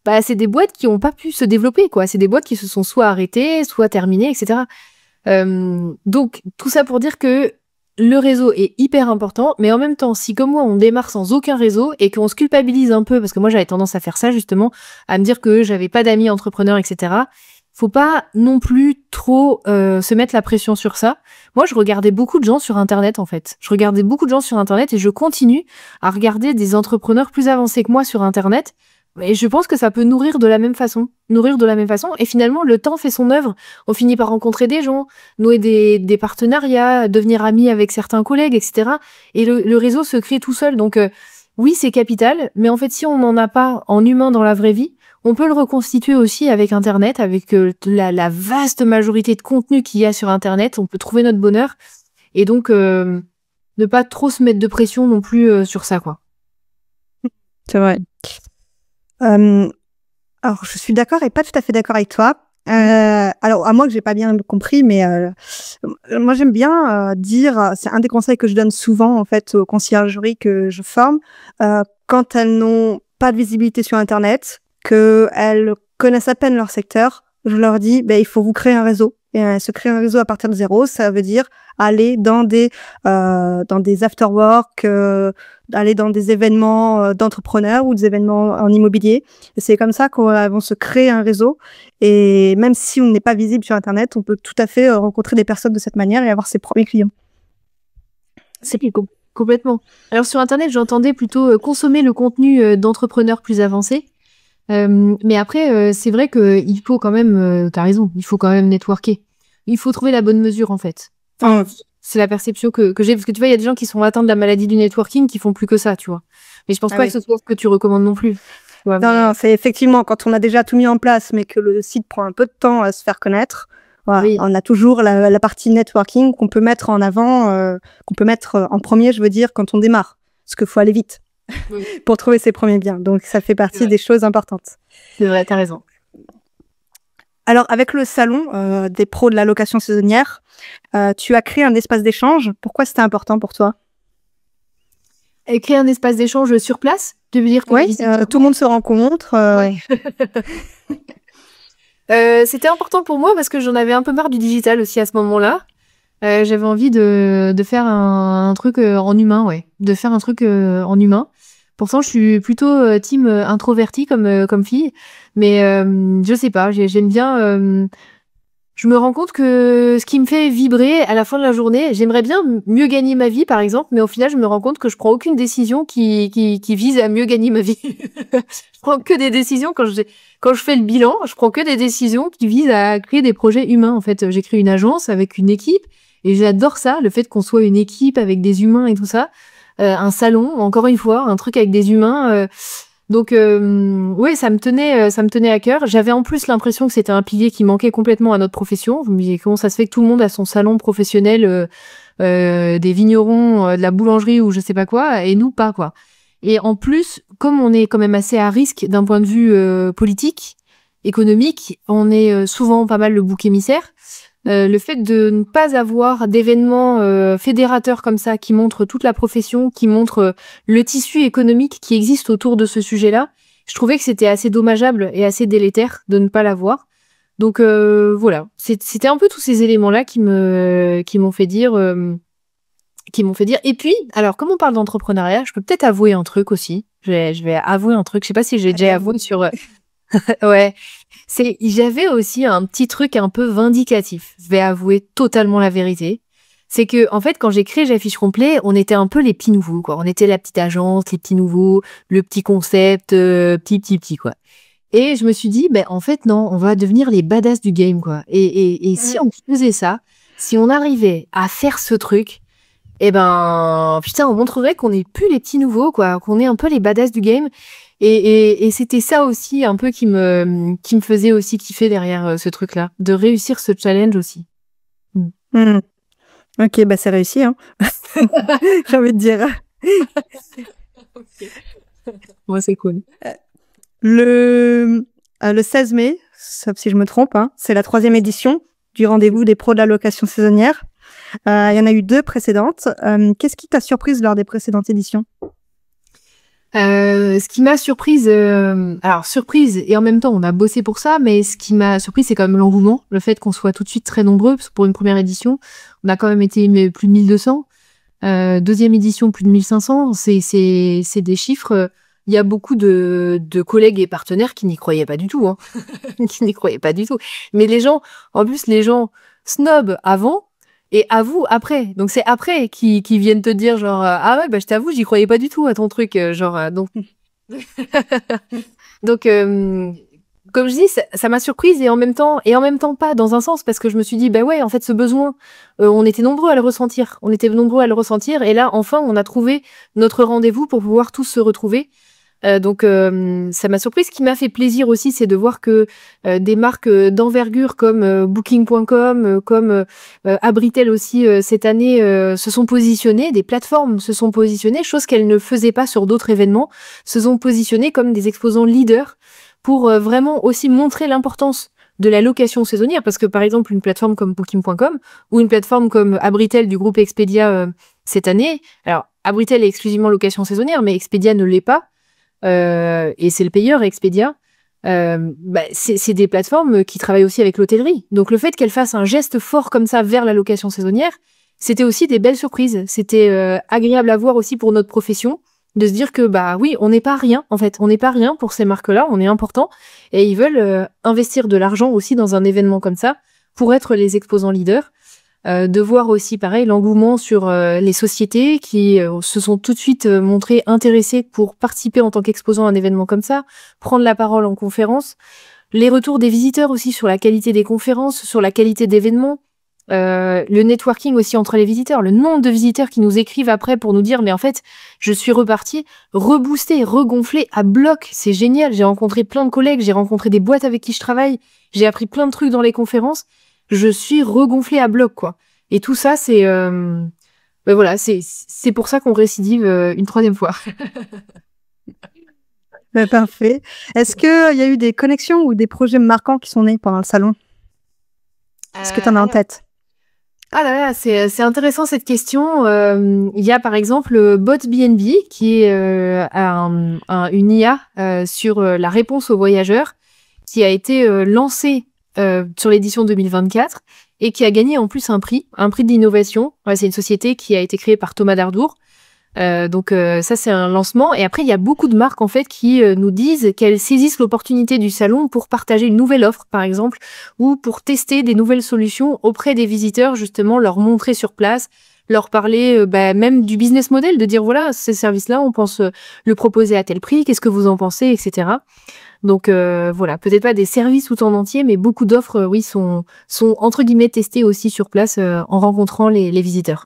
bah, c'est des boîtes qui ont pas pu se développer, quoi. C'est des boîtes qui se sont soit arrêtées, soit terminées, etc. Donc, tout ça pour dire que le réseau est hyper important, mais en même temps, si comme moi, on démarre sans aucun réseau et qu'on se culpabilise un peu, parce que moi, j'avais tendance à faire ça, justement, à me dire que j'avais pas d'amis entrepreneurs, etc., faut pas non plus trop se mettre la pression sur ça. Moi, je regardais beaucoup de gens sur Internet, en fait. Je regardais beaucoup de gens sur Internet et je continue à regarder des entrepreneurs plus avancés que moi sur Internet. Et je pense que ça peut nourrir de la même façon. Et finalement, le temps fait son œuvre. On finit par rencontrer des gens, nouer des partenariats, devenir amis avec certains collègues, etc. Et le réseau se crée tout seul. Donc, oui, c'est capital. Mais en fait, si on n'en a pas en humain dans la vraie vie, on peut le reconstituer aussi avec Internet, avec la vaste majorité de contenu qu'il y a sur Internet. On peut trouver notre bonheur. Et donc, ne pas trop se mettre de pression non plus sur ça, quoi. C'est vrai. Alors, je suis d'accord et pas tout à fait d'accord avec toi. Alors, à moi que j'ai pas bien compris, mais moi j'aime bien dire, c'est un des conseils que je donne souvent en fait aux conciergeries que je forme, quand elles n'ont pas de visibilité sur Internet, qu'elles connaissent à peine leur secteur, je leur dis, ben il faut vous créer un réseau. Et se créer un réseau à partir de zéro, ça veut dire aller dans des after-work, aller dans des événements d'entrepreneurs ou des événements en immobilier. Et c'est comme ça qu'on va se créer un réseau. Et même si on n'est pas visible sur Internet, on peut tout à fait rencontrer des personnes de cette manière et avoir ses premiers clients. C'est complètement. Alors sur Internet, j'entendais plutôt consommer le contenu d'entrepreneurs plus avancés. Mais après, c'est vrai qu'il faut quand même, t'as raison, il faut quand même networker. Il faut trouver la bonne mesure, en fait. Enfin, c'est la perception que j'ai, parce que tu vois, il y a des gens qui sont atteints de la maladie du networking qui font plus que ça, tu vois. Mais je pense pas que ce soit ce que tu recommandes non plus. Ouais, non, c'est effectivement quand on a déjà tout mis en place, mais que le site prend un peu de temps à se faire connaître. Voilà, oui. On a toujours la partie networking qu'on peut mettre en avant, qu'on peut mettre en premier, je veux dire, quand on démarre. Parce qu'il faut aller vite. Oui. Pour trouver ses premiers biens. Donc, ça fait partie des choses importantes. C'est vrai, t'as raison. Alors, avec le salon des pros de la location saisonnière, tu as créé un espace d'échange. Pourquoi c'était important pour toi? Créer un espace d'échange sur place? Tu veux dire que oui, tout le monde se rencontre. Ouais. C'était important pour moi parce que j'en avais un peu marre du digital aussi à ce moment-là. J'avais envie de faire un truc en humain, ouais. De faire un truc en humain. Pourtant, je suis plutôt team introvertie comme fille. Mais je sais pas, j'aime bien... je me rends compte que ce qui me fait vibrer à la fin de la journée, j'aimerais bien mieux gagner ma vie, par exemple. Mais au final, je me rends compte que je prends aucune décision qui vise à mieux gagner ma vie. Je prends que des décisions quand je fais le bilan, je prends que des décisions qui visent à créer des projets humains. En fait, j'ai créé une agence avec une équipe. Et j'adore ça, le fait qu'on soit une équipe avec des humains et tout ça. Un salon, encore une fois, un truc avec des humains. Donc, ouais, ça me tenait à cœur. J'avais en plus l'impression que c'était un pilier qui manquait complètement à notre profession. Je me disais, comment ça se fait que tout le monde a son salon professionnel, des vignerons, de la boulangerie ou je sais pas quoi, et nous pas, quoi. Et en plus, comme on est quand même assez à risque d'un point de vue politique, économique, on est souvent pas mal le bouc émissaire. Le fait de ne pas avoir d'événements fédérateurs comme ça qui montrent toute la profession, qui montrent le tissu économique qui existe autour de ce sujet-là, je trouvais que c'était assez dommageable et assez délétère de ne pas l'avoir. Donc voilà, c'était un peu tous ces éléments-là qui m'ont fait dire. Et puis, alors comme on parle d'entrepreneuriat, je peux peut-être avouer un truc aussi. Je vais avouer un truc. Je sais pas si j'ai déjà avoué sur. Ouais. J'avais aussi un petit truc un peu vindicatif. Je vais avouer totalement la vérité. C'est que, en fait, quand j'ai créé J'affiche complet, on était un peu les petits nouveaux, quoi. On était la petite agence, les petits nouveaux, le petit concept, petit, quoi. Et je me suis dit, en fait, non, on va devenir les badass du game, quoi. Et si on faisait ça, si on arrivait à faire ce truc, putain, on montrerait qu'on n'est plus les petits nouveaux, quoi. Qu'on est un peu les badass du game. Et c'était ça aussi un peu qui me faisait aussi kiffer derrière ce truc-là, de réussir ce challenge aussi. Ok, c'est réussi, hein. J'ai envie de dire. Okay. Moi, c'est cool. Le 16 mai, sauf si je me trompe, hein, c'est la 3e édition du rendez-vous des pros de la location saisonnière. Il y en a eu 2 précédentes. Qu'est-ce qui t'a surprise lors des précédentes éditions? Ce qui m'a surprise, alors surprise et en même temps on a bossé pour ça, mais ce qui m'a surprise c'est quand même l'engouement, le fait qu'on soit tout de suite très nombreux, parce que pour une première édition, on a quand même été plus de 1200, deuxième édition plus de 1500, c'est des chiffres. Il y a beaucoup de collègues et partenaires qui n'y croyaient pas du tout, hein. Qui n'y croyaient pas du tout. Mais les gens snob avant et avouent après. Donc c'est après qui viennent te dire genre ah ouais bah je t'avoue j'y croyais pas du tout à ton truc donc donc comme je dis ça m'a surprise et en même temps pas dans un sens parce que je me suis dit bah ouais en fait ce besoin on était nombreux à le ressentir et là enfin on a trouvé notre rendez-vous pour pouvoir tous se retrouver. Donc ça m'a surpris. Ce qui m'a fait plaisir aussi, c'est de voir que des marques d'envergure comme Booking.com, comme Abritel aussi cette année se sont positionnées, des plateformes se sont positionnées, chose qu'elles ne faisaient pas sur d'autres événements, se sont positionnées comme des exposants leaders pour vraiment aussi montrer l'importance de la location saisonnière, parce que par exemple une plateforme comme Booking.com ou une plateforme comme Abritel du groupe Expedia cette année, alors Abritel est exclusivement location saisonnière, mais Expedia ne l'est pas. Et c'est le payeur Expedia, c'est des plateformes qui travaillent aussi avec l'hôtellerie. Donc le fait qu'elles fassent un geste fort comme ça vers la location saisonnière, c'était aussi des belles surprises. C'était agréable à voir aussi pour notre profession, de se dire que bah oui, on n'est pas rien en fait, on n'est pas rien pour ces marques-là, on est important et ils veulent investir de l'argent aussi dans un événement comme ça pour être les exposants leaders. De voir aussi pareil l'engouement sur les sociétés qui se sont tout de suite montrées intéressées pour participer en tant qu'exposant à un événement comme ça, prendre la parole en conférence, les retours des visiteurs aussi sur la qualité des conférences, sur la qualité d'événements, le networking aussi entre les visiteurs, le nombre de visiteurs qui nous écrivent après pour nous dire mais en fait je suis reparti reboosté, regonflé à bloc, c'est génial, j'ai rencontré plein de collègues, j'ai rencontré des boîtes avec qui je travaille, j'ai appris plein de trucs dans les conférences, je suis regonflé à bloc quoi. Et tout ça c'est voilà, c'est pour ça qu'on récidive une 3e fois. Parfait. Est-ce qu'il y a eu des connexions ou des projets marquants qui sont nés pendant le salon? Est-ce que tu en as en tête? Ah là là, c'est intéressant cette question. Il y a par exemple BotBnB qui est une IA sur la réponse aux voyageurs qui a été lancée sur l'édition 2024 et qui a gagné en plus un prix d'innovation. Ouais, c'est une société qui a été créée par Thomas Dardour. Donc ça c'est un lancement et après il y a beaucoup de marques en fait qui nous disent qu'elles saisissent l'opportunité du salon pour partager une nouvelle offre par exemple ou pour tester des nouvelles solutions auprès des visiteurs, justement leur montrer sur place, leur parler même du business model, de dire voilà ces services-là on pense le proposer à tel prix, qu'est-ce que vous en pensez, etc. Donc voilà, peut-être pas des services tout en entier mais beaucoup d'offres oui sont entre guillemets testées aussi sur place en rencontrant les visiteurs.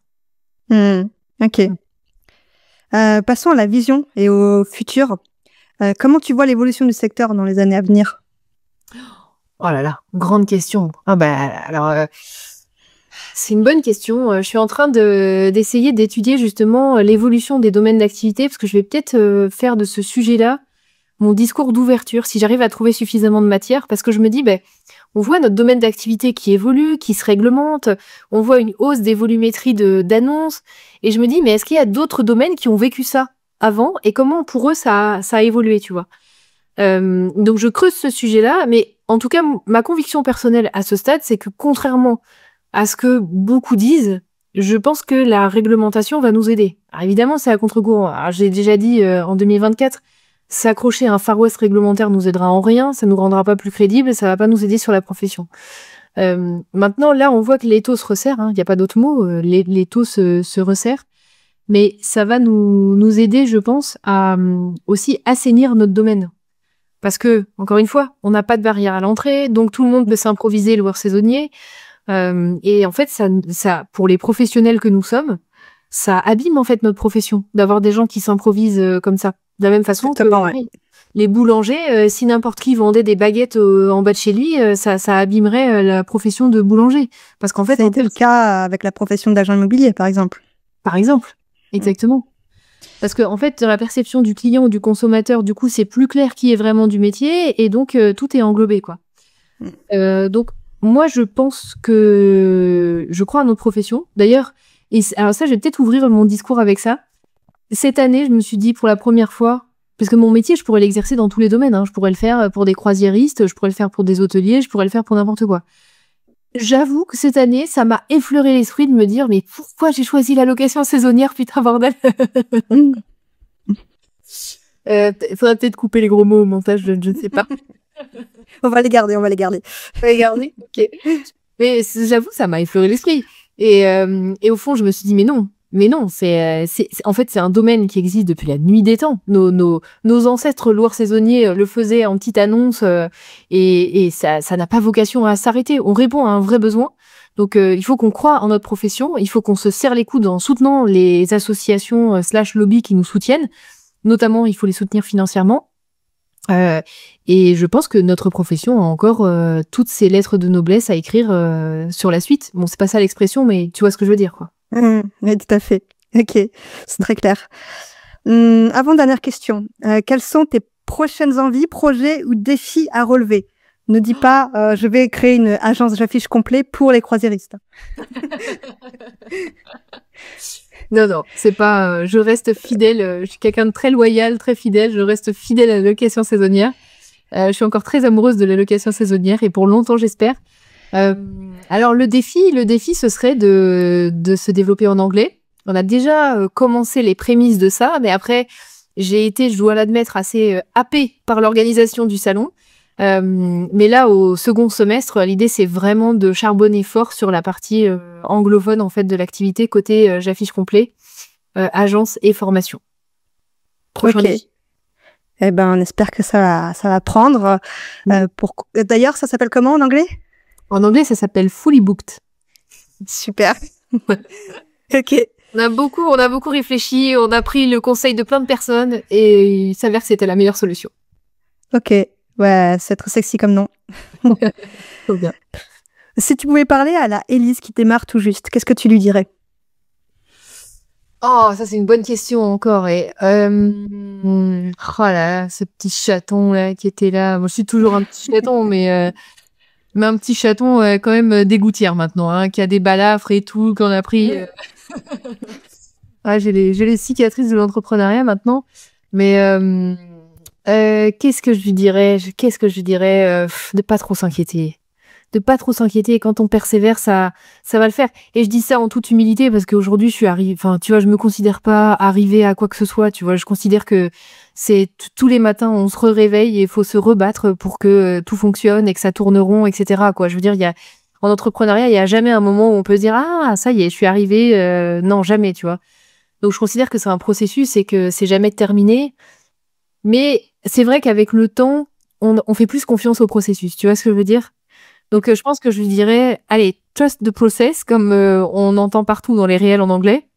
Ok. Passons à la vision et au futur. Comment tu vois l'évolution du secteur dans les années à venir? Oh là là, grande question. Ah bah alors c'est une bonne question. Je suis en train d'essayer d'étudier justement l'évolution des domaines d'activité parce que je vais peut-être faire de ce sujet-là mon discours d'ouverture si j'arrive à trouver suffisamment de matière parce que je me dis on voit notre domaine d'activité qui évolue, qui se réglemente, on voit une hausse des volumétries d'annonces, et je me dis, mais est-ce qu'il y a d'autres domaines qui ont vécu ça avant, et comment pour eux ça a évolué, tu vois. Donc je creuse ce sujet-là, mais en tout cas, ma conviction personnelle à ce stade, c'est que contrairement à ce que beaucoup disent, je pense que la réglementation va nous aider. Alors évidemment, c'est à contre-courant. Alors, j'ai déjà dit en 2024, s'accrocher à un Far West réglementaire nous aidera en rien, ça nous rendra pas plus crédibles, ça va pas nous aider sur la profession. Maintenant, là, on voit que l'étau se resserre, il n'y a pas d'autre mot, l'étau se resserre, mais ça va nous aider, je pense, à aussi assainir notre domaine. Parce que, encore une fois, on n'a pas de barrière à l'entrée, donc tout le monde peut s'improviser loueur saisonnier, et en fait, ça, pour les professionnels que nous sommes, ça abîme en fait notre profession, d'avoir des gens qui s'improvisent comme ça. De la même façon que les boulangers, si n'importe qui vendait des baguettes en bas de chez lui, ça abîmerait la profession de boulanger. Parce qu'en fait, ça a été le cas avec la profession d'agent immobilier, par exemple. Par exemple, exactement. Parce que, en fait, dans la perception du client ou du consommateur, du coup, c'est plus clair qui est vraiment du métier et donc tout est englobé, quoi. Donc, moi, je pense que je crois à notre profession. D'ailleurs, alors ça, je vais peut-être ouvrir mon discours avec ça. Cette année, je me suis dit pour la première fois, parce que mon métier, je pourrais l'exercer dans tous les domaines. Hein. Je pourrais le faire pour des croisiéristes, je pourrais le faire pour des hôteliers, je pourrais le faire pour n'importe quoi. J'avoue que cette année, ça m'a effleuré l'esprit de me dire, mais pourquoi j'ai choisi la location saisonnière, putain bordel. Faudrait peut-être couper les gros mots au montage, je ne sais pas. On va les garder. Ok. Mais j'avoue, ça m'a effleuré l'esprit. Et au fond, je me suis dit, mais non, en fait, c'est un domaine qui existe depuis la nuit des temps. Nos ancêtres loueurs saisonniers le faisaient en petite annonce et ça n'a pas vocation à s'arrêter. On répond à un vrai besoin. Donc, il faut qu'on croie en notre profession. Il faut qu'on se serre les coudes en soutenant les associations / lobbies qui nous soutiennent. Notamment, il faut les soutenir financièrement. Et je pense que notre profession a encore toutes ces lettres de noblesse à écrire sur la suite. Bon, c'est pas ça l'expression, mais tu vois ce que je veux dire, quoi. Oui, tout à fait. Ok, c'est très clair. Avant-dernière question. Quelles sont tes prochaines envies, projets ou défis à relever? Ne dis pas, je vais créer une agence d'affiches complet pour les croisiéristes. Non, c'est pas. Je reste fidèle. Je suis quelqu'un de très loyal, très fidèle. Je reste fidèle à la location saisonnière. Je suis encore très amoureuse de la location saisonnière et pour longtemps, j'espère. Alors le défi, ce serait de se développer en anglais. On a déjà commencé les prémices de ça, mais après, j'ai été, je dois l'admettre, assez happée par l'organisation du salon. Mais là, au second semestre, l'idée, c'est vraiment de charbonner fort sur la partie anglophone en fait de l'activité côté j'affiche complet, agence et formation. Ok. Eh ben, on espère que ça va prendre. D'ailleurs, ça s'appelle comment en anglais? En anglais, ça s'appelle Fully Booked. Super. Ok. On a beaucoup réfléchi, on a pris le conseil de plein de personnes et il s'avère que c'était la meilleure solution. Ok. Ouais, c'est trop sexy comme nom. Trop bien. Si tu pouvais parler à la Élise qui démarre tout juste, qu'est-ce que tu lui dirais? Oh, ça c'est une bonne question encore. Et oh là là, ce petit chaton là qui était là. Moi, je suis toujours un petit chaton, mais un petit chaton quand même dégouttière maintenant, hein, qui a des balafres et tout, qu'on a pris. Ah, j'ai les cicatrices de l'entrepreneuriat maintenant, mais qu'est-ce que je lui dirais? De pas trop s'inquiéter. Quand on persévère, ça va le faire. Et je dis ça en toute humilité parce qu'aujourd'hui, tu vois, je me considère pas arrivée à quoi que ce soit, tu vois. Je considère que c'est tous les matins, on se réveille et il faut se rebattre pour que tout fonctionne et que ça tourne rond, etc., quoi. Je veux dire, en entrepreneuriat, il y a jamais un moment où on peut se dire, ah, ça y est, je suis arrivée. Non, jamais, tu vois. Donc, je considère que c'est un processus et que c'est jamais terminé. Mais c'est vrai qu'avec le temps, on fait plus confiance au processus. Tu vois ce que je veux dire? Donc, je pense que je lui dirais, allez, trust the process, comme on entend partout dans les réels en anglais.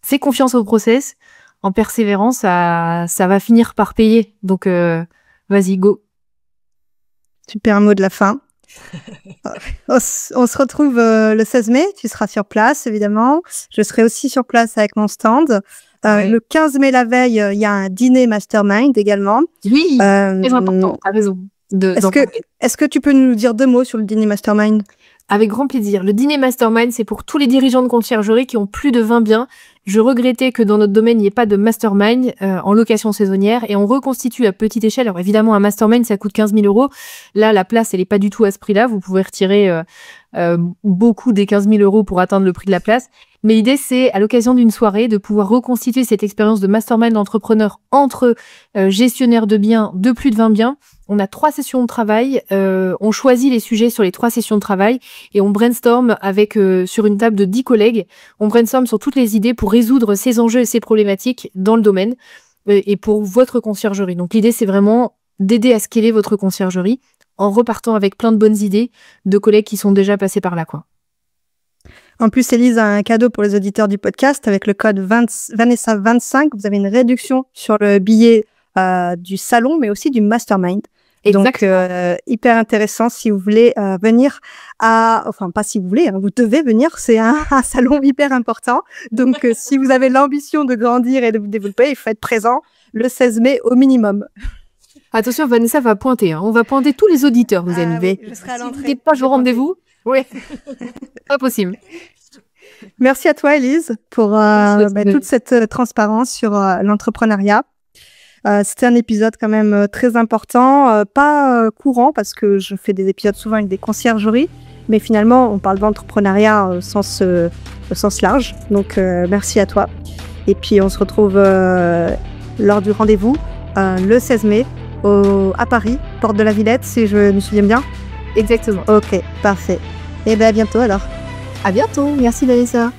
C'est confiance au process. En persévérant, ça va finir par payer. Donc, vas-y, go. Super mot de la fin. On se retrouve le 16 mai. Tu seras sur place, évidemment. Je serai aussi sur place avec mon stand. Ouais. Le 15 mai, la veille, il y a un dîner mastermind également. Oui, très important. T'as raison. Est-ce que tu peux nous dire 2 mots sur le dîner mastermind? Avec grand plaisir. Le dîner mastermind, c'est pour tous les dirigeants de conciergerie qui ont plus de 20 biens. Je regrettais que dans notre domaine, il n'y ait pas de mastermind en location saisonnière et on reconstitue à petite échelle. Alors évidemment, un mastermind, ça coûte 15 000 €. Là, la place, elle n'est pas du tout à ce prix-là. Vous pouvez retirer beaucoup des 15 000 € pour atteindre le prix de la place. Mais l'idée, c'est, à l'occasion d'une soirée, de pouvoir reconstituer cette expérience de mastermind d'entrepreneur entre gestionnaires de biens de plus de 20 biens. On a 3 sessions de travail, on choisit les sujets sur les 3 sessions de travail et on brainstorm avec sur une table de 10 collègues. On brainstorm sur toutes les idées pour résoudre ces enjeux et ces problématiques dans le domaine et pour votre conciergerie. Donc l'idée, c'est vraiment d'aider à scaler votre conciergerie en repartant avec plein de bonnes idées de collègues qui sont déjà passés par là, quoi. En plus, Élise a un cadeau pour les auditeurs du podcast avec le code Vanessa25. Vous avez une réduction sur le billet du salon, mais aussi du mastermind. Donc, hyper intéressant si vous voulez venir pas si vous voulez, hein, vous devez venir, c'est un salon hyper important. Donc, si vous avez l'ambition de grandir et de vous développer, il faut être présent le 16 mai au minimum. Attention, Vanessa va pointer. Hein. On va pointer tous les auditeurs, vous allez oui, je serai à l'entrée. Si vous n'êtes pas au rendez-vous, oui, pas possible. Merci à toi, Élise, pour toute cette transparence sur l'entrepreneuriat. C'était un épisode quand même très important, pas courant parce que je fais des épisodes souvent avec des conciergeries, mais finalement on parle d'entrepreneuriat au sens large. Donc merci à toi. Et puis on se retrouve lors du rendez-vous le 16 mai à Paris, porte de la Villette, si je me souviens bien. Exactement. Ok, parfait. Et bien à bientôt alors. À bientôt. Merci Vanessa.